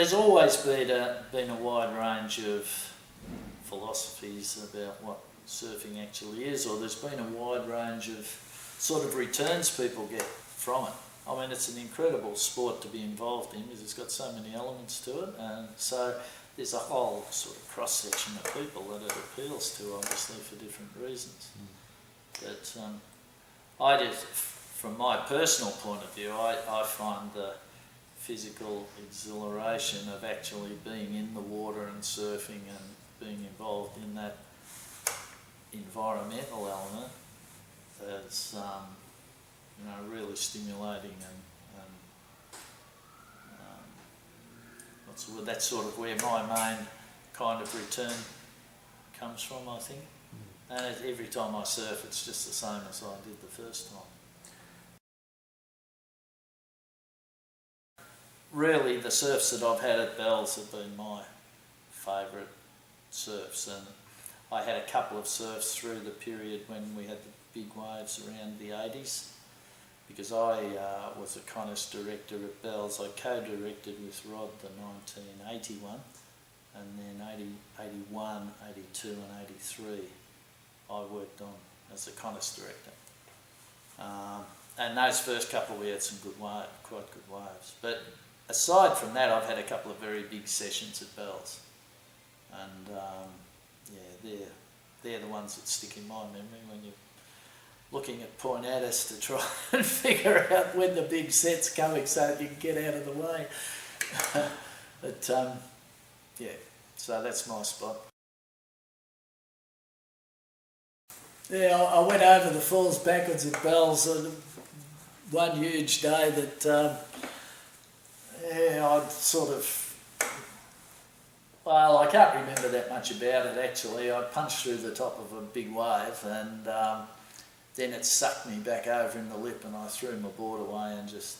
there's always been a wide range of philosophies about what surfing actually is, or there's been a wide range of sort of returns people get from it. I mean, it's an incredible sport to be involved in because it's got so many elements to it, and so there's a whole sort of cross-section of people that it appeals to, obviously, for different reasons. But I just, from my personal point of view, I find the physical exhilaration of actually being in the water and surfing and being involved in that environmental element as really stimulating and what's the word? That's sort of where my main kind of return comes from, I think. And every time I surf, it's just the same as I did the first time. Really, the surfs that I've had at Bells have been my favourite surfs, and I had a couple of surfs through the period when we had the big waves around the 80s, because I was a contest director at Bells. I co-directed with Rod the 1981, and then 80, 81, 82 and 83 I worked on as a contest director. And those first couple we had some good waves, quite good waves. But aside from that, I've had a couple of very big sessions at Bells, and they're the ones that stick in my memory when you're looking at Point Addis to try and figure out when the big set's coming so that you can get out of the way. But so that's my spot. Yeah, I went over the falls backwards at Bells on one huge day that I'd sort of, well, I can't remember that much about it actually. I punched through the top of a big wave, and then it sucked me back over in the lip, and I threw my board away and just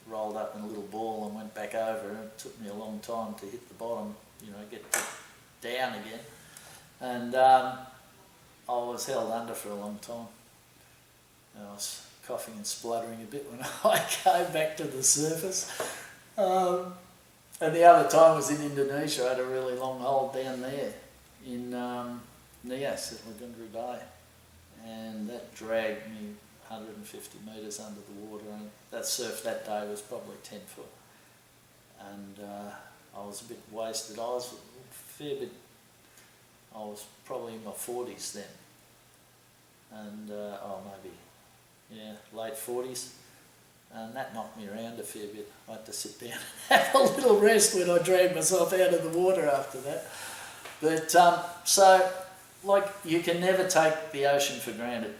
rolled up in a little ball and went back over. And it took me a long time to hit the bottom, get down again. And I was held under for a long time. And I was coughing and spluttering a bit when I came back to the surface. And the other time was in Indonesia. I had a really long hold down there in Nias at Lagundri Bay. And that dragged me 150 metres under the water. And that surf that day was probably 10 foot. And I was a bit wasted. I was a fair bit, I was probably in my 40s then. And, late 40s. And that knocked me around a fair bit. I had to sit down and have a little rest when I dragged myself out of the water after that. But, you can never take the ocean for granted.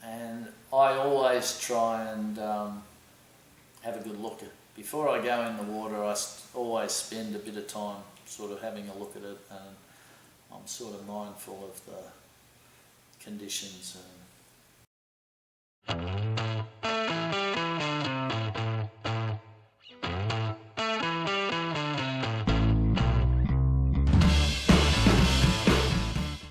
And I always try and have a good look at it. Before I go in the water, I always spend a bit of time sort of having a look at it, and I'm sort of mindful of the conditions and